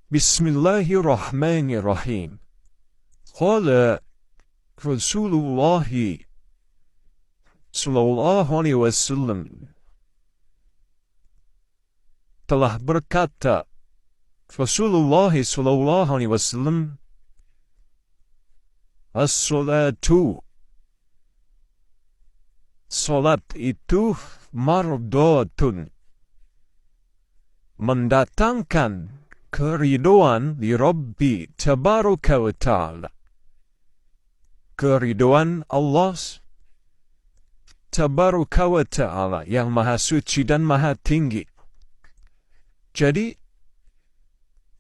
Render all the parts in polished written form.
Bismillahirrahmanirrahim. Qala Rasulullah sallallahu alaihi wasallam telah berkata Rasulullah sallallahu alaihi wasallam, as-salatu, salat itu mardatun, mendatangkan keriduan di Rabbi tabaraka wa ta'ala. Keriduan Allah tabaraka wa ta'ala yang maha suci dan maha tinggi. Jadi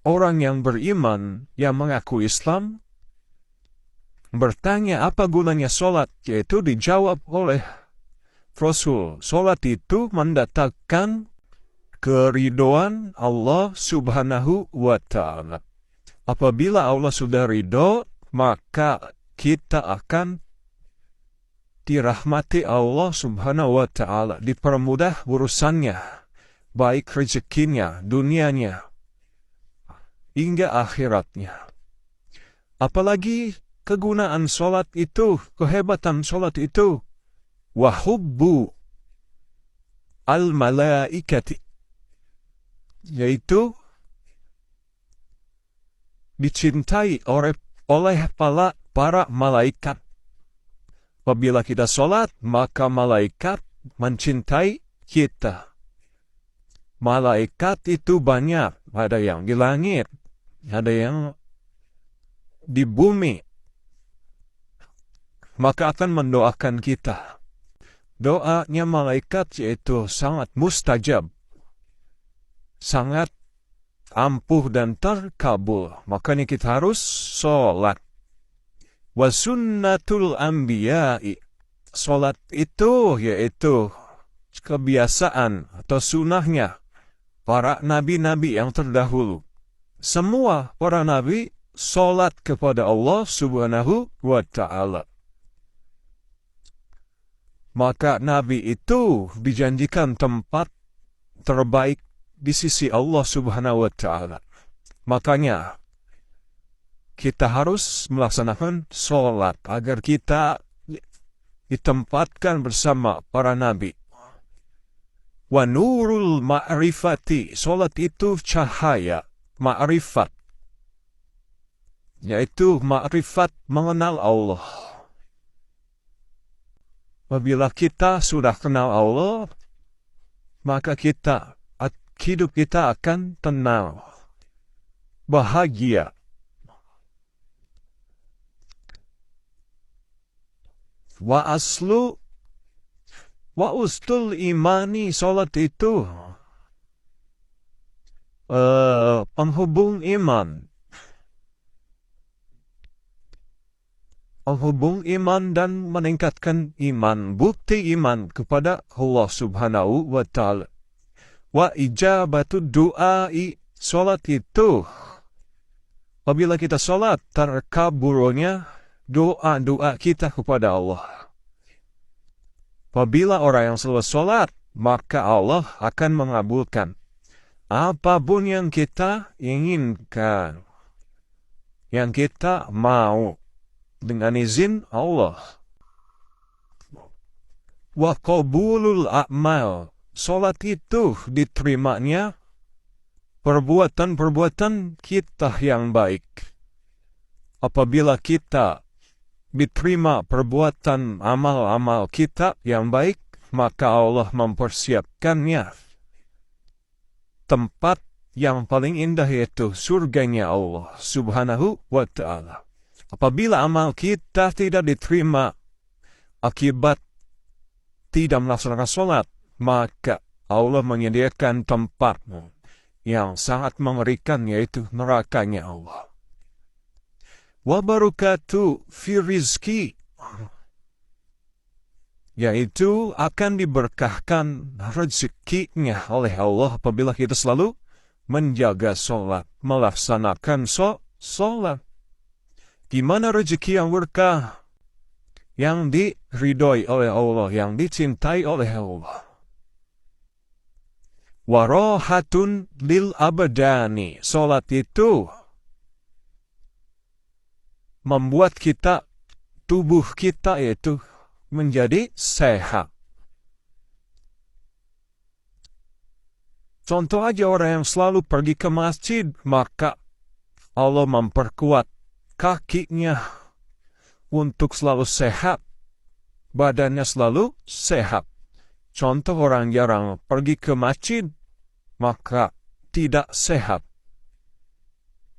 orang yang beriman, yang mengaku Islam, bertanya apa gunanya solat, yaitu dijawab oleh Rasul. Solat itu mendatangkan keriduan Allah subhanahu wa ta'ala. Apabila Allah sudah ridho, maka kita akan dirahmati Allah subhanahu wa ta'ala, dipermudah urusannya, baik rezekinya, dunianya, hingga akhiratnya. Apalagi kegunaan solat itu, kehebatan solat itu, wahubbu al-malaikati, yaitu dicintai oleh para malaikat. Apabila kita solat, maka malaikat mencintai kita. Malaikat itu banyak, ada yang di langit, ada yang di bumi. Maka akan mendoakan kita. Doanya malaikat yaitu sangat mustajab, sangat ampuh dan terkabul. Makanya kita harus sholat. Wa sunnatul anbiya'i, sholat itu yaitu kebiasaan atau sunnahnya para nabi-nabi yang terdahulu. Semua para nabi sholat kepada Allah subhanahu wa ta'ala. Maka nabi itu dijanjikan tempat terbaik di sisi Allah subhanahu wa ta'ala. Makanya kita harus melaksanakan sholat agar kita ditempatkan bersama para nabi. Wa nurul ma'rifati, sholat itu cahaya ma'rifat, yaitu ma'rifat mengenal Allah. Apabila kita sudah kenal Allah, maka hidup kita akan tenang, bahagia. Wa ustul imani, salat itu penghubung iman. Penghubung iman dan meningkatkan iman, bukti iman kepada Allah subhanahu wa ta'ala. Wa ijabatu du'ai, salat itu apabila kita salat, terkabulnya doa-doa kita kepada Allah. Apabila orang yang selesai salat, maka Allah akan mengabulkan apapun yang kita inginkan, yang kita mau, dengan izin Allah. Wa qabulul a'mal, salat itu diterimanya perbuatan-perbuatan kita yang baik. Apabila kita diterima perbuatan amal-amal kita yang baik, maka Allah mempersiapkannya tempat yang paling indah, yaitu surganya Allah subhanahu wa ta'ala. Apabila amal kita tidak diterima akibat tidak melaksanakan sholat, maka Allah menyediakan tempat yang sangat mengerikan, yaitu nerakanya Allah. Wa barakatuh fi rizki, yaitu akan diberkahkan rezekinya oleh Allah apabila kita selalu menjaga sholat, melaksanakan sholat. Gimana rezeki yang berkah, yang diridhoi oleh Allah, yang dicintai oleh Allah? Warohatun lil abadani. Salat itu membuat tubuh kita itu menjadi sehat. Contoh aja orang yang selalu pergi ke masjid, maka Allah memperkuat kakinya untuk selalu sehat, badannya selalu sehat. Contoh orang jarang pergi ke masjid, maka tidak sehat.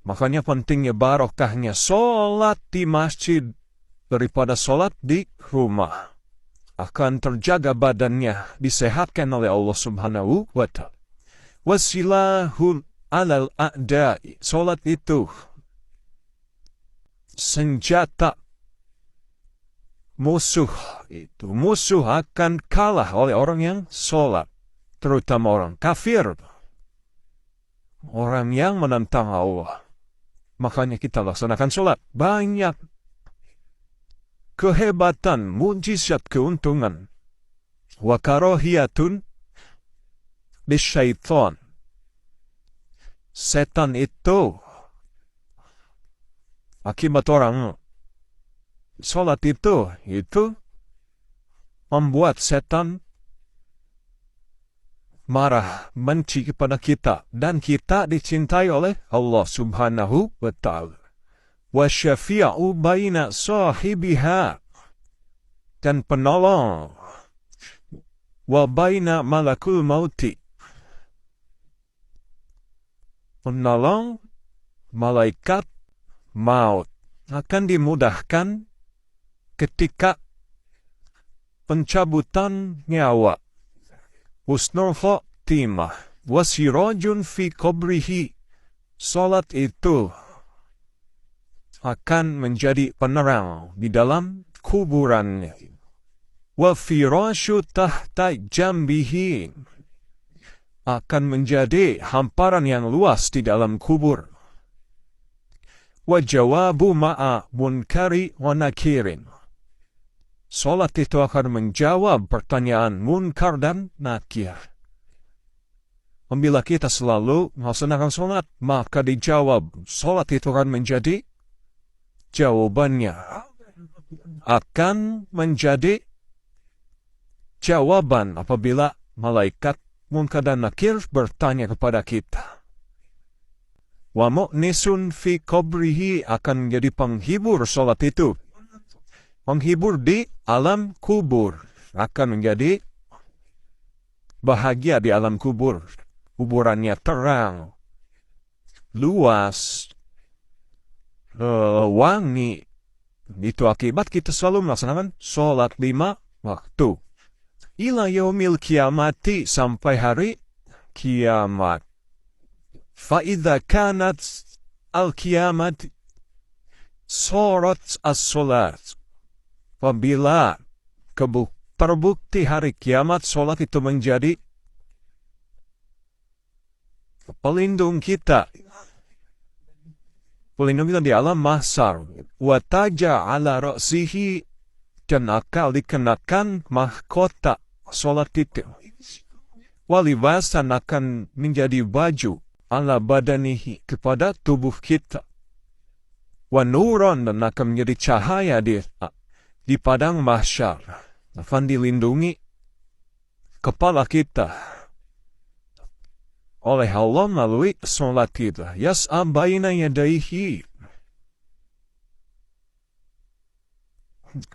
Makanya pentingnya barokahnya sholat di masjid daripada sholat di rumah. Akan terjaga badannya, disehatkan oleh Allah Subhanahu wa Ta'ala. Wasilahul alal a'da'i. Sholat itu senjata musuh. Musuh akan kalah oleh orang yang sholat. Terutama orang kafir. Orang yang menentang Allah. Makanya kita laksanakan sholat. Banyak kehebatan, mujizat, keuntungan. Wa karohiyatun bisyaitan. Setan itu akibat orang sholat itu membuat setan marah, benci kepada kita, dan kita dicintai oleh Allah Subhanahu wa Ta'ala. Wa syafi'u baina sahibiha, dan penolong, wa baina malakul mauti, penolong malaikat maut, akan dimudahkan ketika pencabutan nyawa. Husnul khotimah wasirajun fi qabrihi. Salat itu akan menjadi penerang di dalam kuburannya. Wa firasyu tahta jambihi, akan menjadi hamparan yang luas di dalam kubur. Wa jawabu ma'a munkari wa nakirin. Salat itu akan menjawab pertanyaan munkar dan nakir. Bila kita selalu melaksanakan salat, maka dijawab. Salat itu akan menjadi jawabannya. Akan menjadi jawaban apabila malaikat munkar dan nakir bertanya kepada kita. Wa mu'nisun fi qabrihi, akan menjadi penghibur salat itu. Penghibur di alam kubur, akan menjadi bahagia di alam kubur. Kuburannya terang, luas, wangi. Itu akibat kita selalu melaksanakan sholat 5 waktu. Ila yaumil kiamati, sampai hari kiamat. Fa'idha kanat al-kiamat sorat as-sholat. Apabila terbukti hari kiamat, sholat itu menjadi pelindung kita. Pelindung kita di alam mahsyar. Wa taja'ala ra'sihi, dan akan dikenakan mahkota sholat itu. Walibasan, akan menjadi baju ala badanihi, kepada tubuh kita. Wa nuran, dan akan menjadi cahaya di padang mahsyar. Akan dilindungi kepala kita oleh Allah melalui sholat kita. Yas'a baina yadaihi,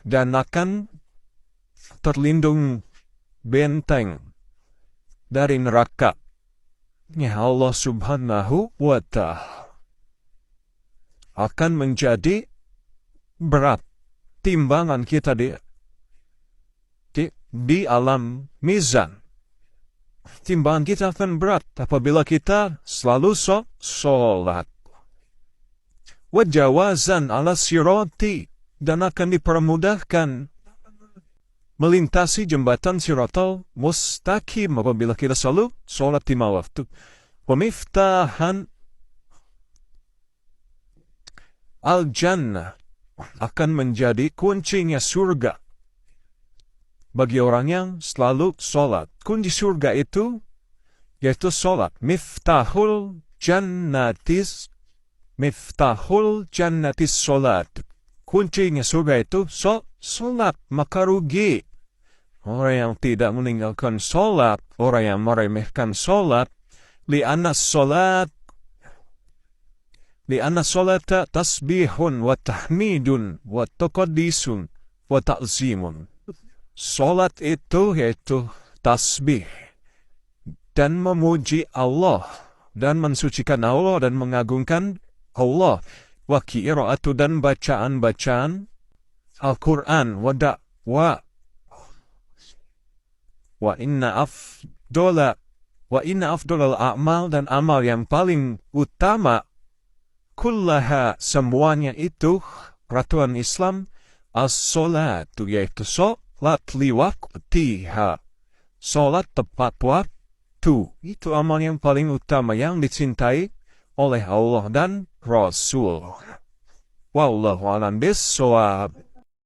dan akan terlindung benteng dari neraka ya Allah Subhanahu wa Ta'ala. Akan menjadi berat timbangan kita di alam mizan. Timbangan kita akan berat apabila kita selalu sholat. Wajawazan ala sirati, dan akan dipermudahkan melintasi jembatan siratal mustaqim apabila kita selalu sholat 5 waktu. Pemiftahan al-jannah, akan menjadi kuncinya surga bagi orang yang selalu sholat. Kunci surga itu yaitu solat. Miftahul jannatis solat. Kuncinya surga itu solat. Maka rugi orang yang tidak meninggalkan solat, orang yang meremehkan solat. Li'anna solata tasbihun wa tahmidun wa taqaddisun wa ta'zimun. Solat itu yaitu tasbih dan memuji Allah dan mensucikan Allah dan mengagungkan Allah. Wa qira'atu dan bacaan-bacaan Al-Quran. Wa inna afdolal a'mal dan amal yang paling utama kullaha semuanya itu peraturan Islam as-salatu yaitu solat liwaqtiha. Solat tepat waktu. Itu amal yang paling utama yang dicintai oleh Allah dan Rasul. Wallahu a'lam bishawab.